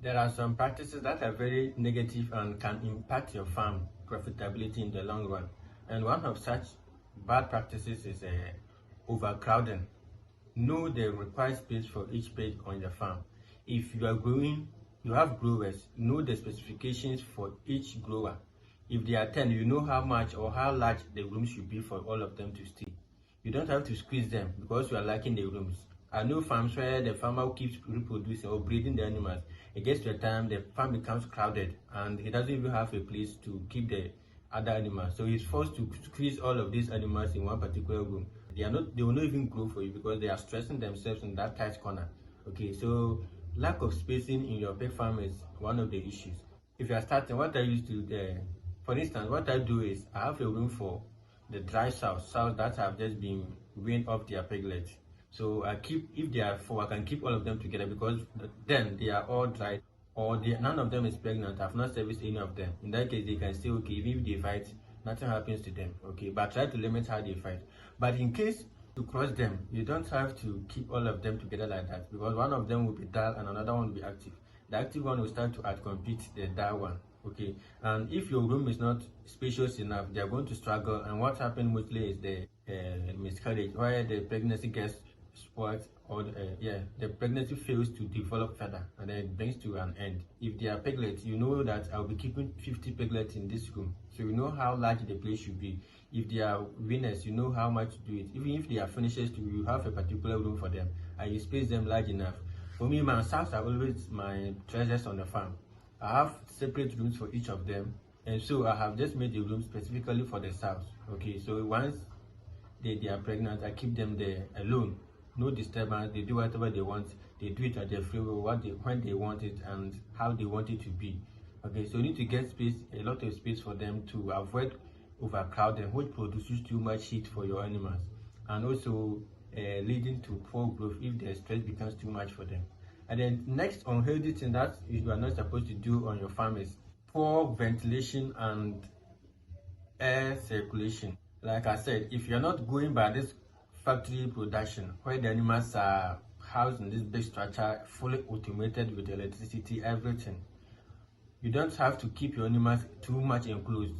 There are some practices that are very negative and can impact your farm profitability in the long run. And one of such bad practices is overcrowding. Know the required space for each pig on your farm. If you are growing, you have growers, know the specifications for each grower. If there are 10, you know how much or how large the room should be for all of them to stay. You don't have to squeeze them because you are lacking the rooms. I know farms where the farmer keeps reproducing or breeding the animals. It gets to a time the farm becomes crowded and he doesn't even have a place to keep the other animals. So he's forced to squeeze all of these animals in one particular room. They will not even grow for you because they are stressing themselves in that tight corner. Okay, so lack of spacing in your pig farm is one of the issues. If you are starting, what I used to for instance, what I do is I have a room for the dry sows that have just been weaned off their piglets. So I keep, if they are 4, I can keep all of them together because then they are all dry, or none of them is pregnant. I've not serviced any of them. In that case, they can stay okay. Even if they fight, nothing happens to them. Okay, but try to limit how they fight. But in case you cross them, you don't have to keep all of them together like that because one of them will be dull and another one will be active. The active one will start to outcompete the dull one. Okay, and if your room is not spacious enough, they are going to struggle. And what happens mostly is the miscarriage, where the pregnancy gets spoiled, or the pregnancy fails to develop further, and then it brings to an end. If they are piglets, you know that I'll be keeping 50 piglets in this room, so you know how large the place should be. If they are winners, you know how much to do it. Even if they are finishers, you have a particular room for them, and you space them large enough. For me, my sows are always my treasures on the farm. I have separate rooms for each of them, and so I have just made a room specifically for the sows. Okay, so once they are pregnant, I keep them there alone, no disturbance. They do whatever they want. They do it at their free will, when they want it and how they want it to be. Okay, so you need to get space, a lot of space for them to avoid overcrowding, which produces too much heat for your animals, and also leading to poor growth if the stress becomes too much for them. And then next unhealthy thing that you are not supposed to do on your farm is poor ventilation and air circulation. Like I said, if you're not going by this factory production where the animals are housed in this big structure, fully automated with electricity, everything, you don't have to keep your animals too much enclosed.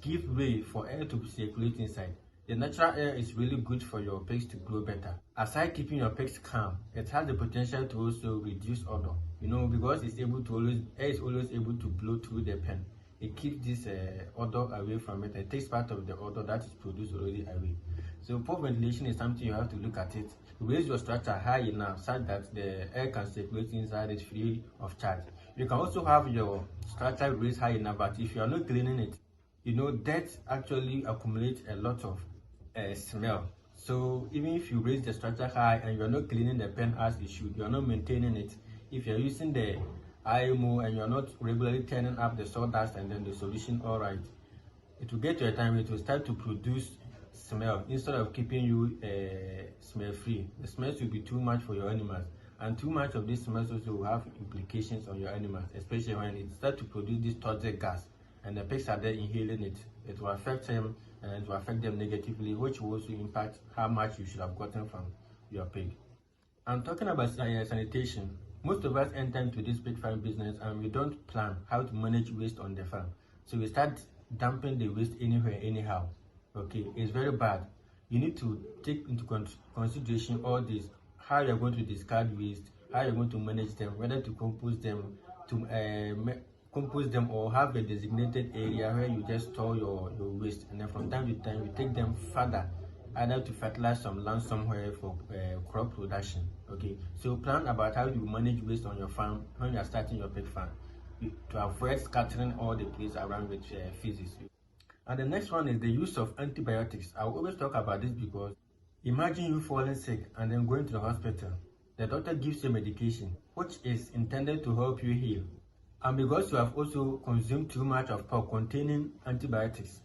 Give way for air to circulate inside. The natural air is really good for your pigs to grow better. Aside keeping your pigs calm, it has the potential to also reduce odor. Because air is always able to blow through the pen. It keeps this odor away from it. It takes part of the odor that is produced already away. So poor ventilation is something you have to look at it. Raise your structure high enough such that the air can circulate inside it free of charge. You can also have your structure raised high enough, but if you are not cleaning it, dirt actually accumulates a lot of smell. So even if you raise the structure high and you're not cleaning the pen as you should, you're not maintaining it. If you're using the IMO and you're not regularly turning up the sawdust and then the solution all right, it will get to a time it will start to produce smell instead of keeping you smell free. The smells will be too much for your animals, and too much of these smells also will have implications on your animals, especially when it starts to produce this toxic gas and the pigs are there inhaling it. It will affect them and it will affect them negatively, which will also impact how much you should have gotten from your pig. I'm talking about sanitation. Most of us enter into this pig farm business and we don't plan how to manage waste on the farm. So we start dumping the waste anywhere, anyhow. Okay, it's very bad. You need to take into consideration all this, how you're going to discard waste, how you're going to manage them, whether to compost them or have a designated area where you just store your waste, and then from time to time you take them further, either to fertilize some land somewhere for crop production. Okay, so plan about how you manage waste on your farm when you are starting your pig farm to avoid scattering all the place around with feces. And the next one is the use of antibiotics. I will always talk about this because imagine you falling sick and then going to the hospital. The doctor gives you medication which is intended to help you heal, and because you have also consumed too much of pork containing antibiotics,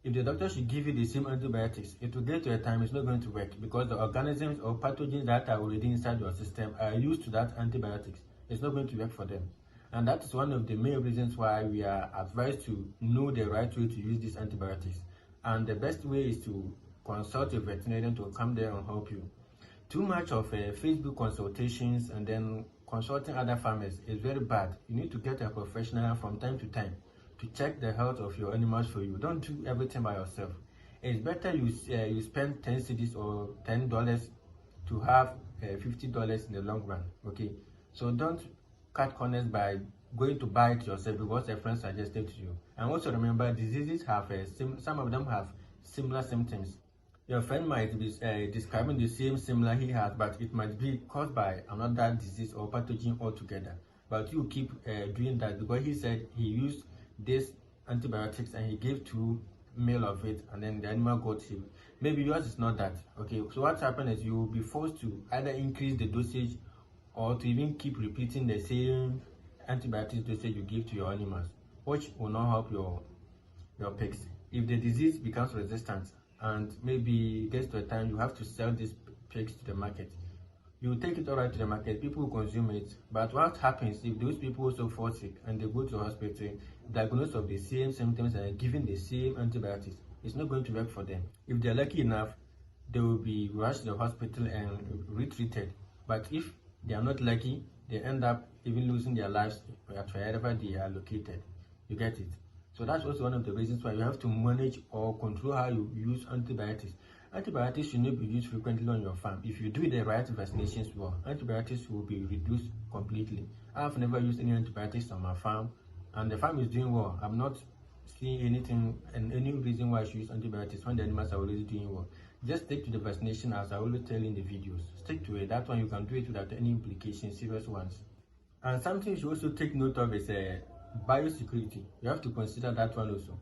if the doctor should give you the same antibiotics, it will get to a time it's not going to work because the organisms or pathogens that are already inside your system are used to that antibiotics. It's not going to work for them. And that is one of the main reasons why we are advised to know the right way to use these antibiotics. And the best way is to consult a veterinarian to come there and help you. Too much of Facebook consultations and then consulting other farmers is very bad. You need to get a professional from time to time to check the health of your animals for you. Don't do everything by yourself. It's better you spend 10 cedis or $10 to have $50 in the long run. Okay, so don't cut corners by going to buy it yourself because a friend suggested to you. And also remember, diseases have some of them have similar symptoms. Your friend might be describing the same similar he has, but it might be caused by another disease or pathogen altogether. But you keep doing that because he said he used this antibiotics and he gave 2 ml of it and then the animal got healed. Maybe yours is not that. Okay, so what's happened is you will be forced to either increase the dosage or to even keep repeating the same antibiotics dosage you give to your animals, which will not help your pigs. If the disease becomes resistant and maybe gets to a time you have to sell these pigs to the market, you take it all right to the market, people will consume it. But what happens if those people also fall sick and they go to the hospital, diagnosed of the same symptoms and given the same antibiotics? It's not going to work for them. If they're lucky enough, they will be rushed to the hospital and retreated. But if they are not lucky, they end up even losing their lives at wherever they are located. You get it? So that's also one of the reasons why you have to manage or control how you use antibiotics. Antibiotics should not be used frequently on your farm. If you do the right vaccinations well, antibiotics will be reduced completely. I've never used any antibiotics on my farm, and the farm is doing well. I'm not seeing anything and any reason why I should use antibiotics when the animals are already doing well. Just stick to the vaccination as I always tell in the videos. Stick to it. That one you can do it without any implications, serious ones. And something you should also take note of is biosecurity. You have to consider that one also.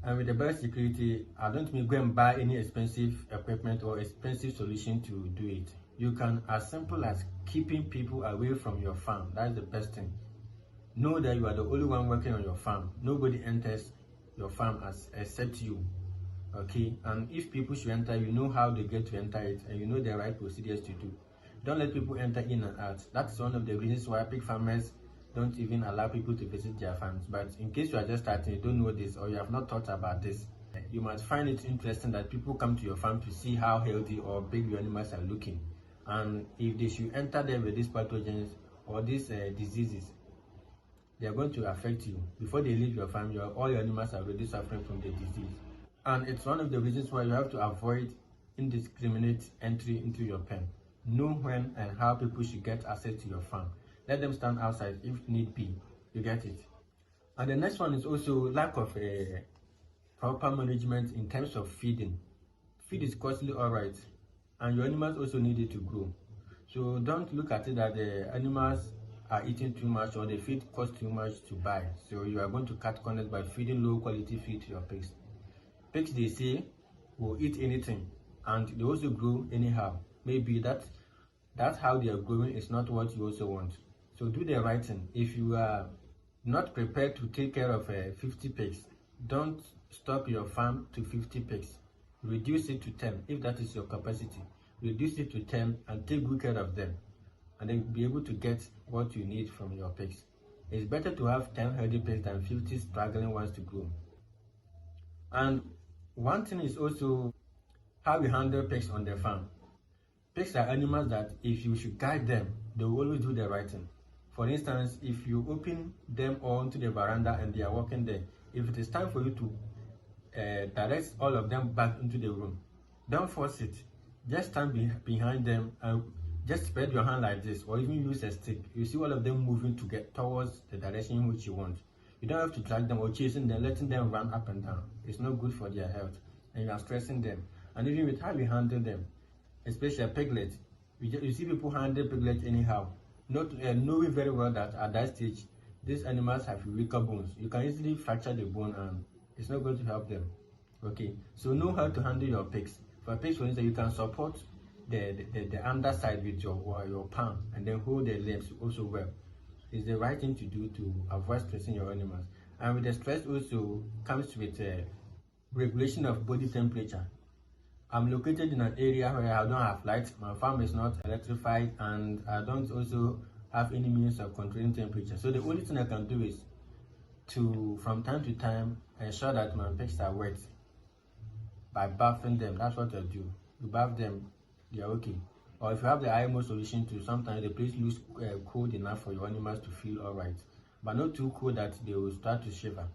And with the biosecurity, I don't mean go and buy any expensive equipment or expensive solution to do it. You can, as simple as keeping people away from your farm. That's the best thing. Know that you are the only one working on your farm. Nobody enters your farm except you. Okay, and if people should enter, you know how they get to enter it and you know the right procedures to do. Don't let people enter in and out. That's one of the reasons why pig farmers don't even allow people to visit their farms. But in case you are just starting, you don't know this or you have not thought about this, you might find it interesting that people come to your farm to see how healthy or big your animals are looking. And if they should enter there with these pathogens or these diseases, they are going to affect you. Before they leave your farm, all your animals are already suffering from the disease. And it's one of the reasons why you have to avoid indiscriminate entry into your pen. Know when and how people should get access to your farm. Let them stand outside if need be. You get it? And the next one is also lack of proper management in terms of feeding. Feed is costly, alright, and your animals also need it to grow. So don't look at it that the animals are eating too much or the feed costs too much to buy. So you are going to cut corners by feeding low quality feed to your pigs. Pigs, they say, will eat anything and they also grow anyhow. Maybe that's how they are growing is not what you also want. So do the right thing. If you are not prepared to take care of 50 pigs, don't stop your farm to 50 pigs. Reduce it to 10 if that is your capacity. Reduce it to 10 and take good care of them, and then be able to get what you need from your pigs. It's better to have 10 healthy pigs than 50 struggling ones to grow. And one thing is also how we handle pigs on the farm. Pigs are animals that if you should guide them, they will always do the right thing. For instance, if you open them onto the veranda and they are walking there, if it is time for you to direct all of them back into the room, don't force it. Just stand behind them and just spread your hand like this, or even use a stick. You see all of them moving to get towards the direction in which you want. You don't have to drag them or chasing them, letting them run up and down. It's not good for their health, and you are stressing them. And even with how you handle them, especially a piglet, you see people handle piglets anyhow, not knowing very well that at that stage these animals have weaker bones. You can easily fracture the bone and it's not going to help them. Okay, so know how to handle your pigs. For pigs, for instance, you can support the underside with your palm and then hold the limbs also well. It's the right thing to do to avoid stressing your animals. And with the stress also comes with regulation of body temperature. I'm located in an area where I don't have lights, my farm is not electrified, and I don't also have any means of controlling temperature. So the only thing I can do is to, from time to time, ensure that my pigs are wet by bathing them. That's what I do. You bath them, they are okay. Or if you have the IMO solution too, sometimes the place looks cold enough for your animals to feel alright, but not too cold that they will start to shiver.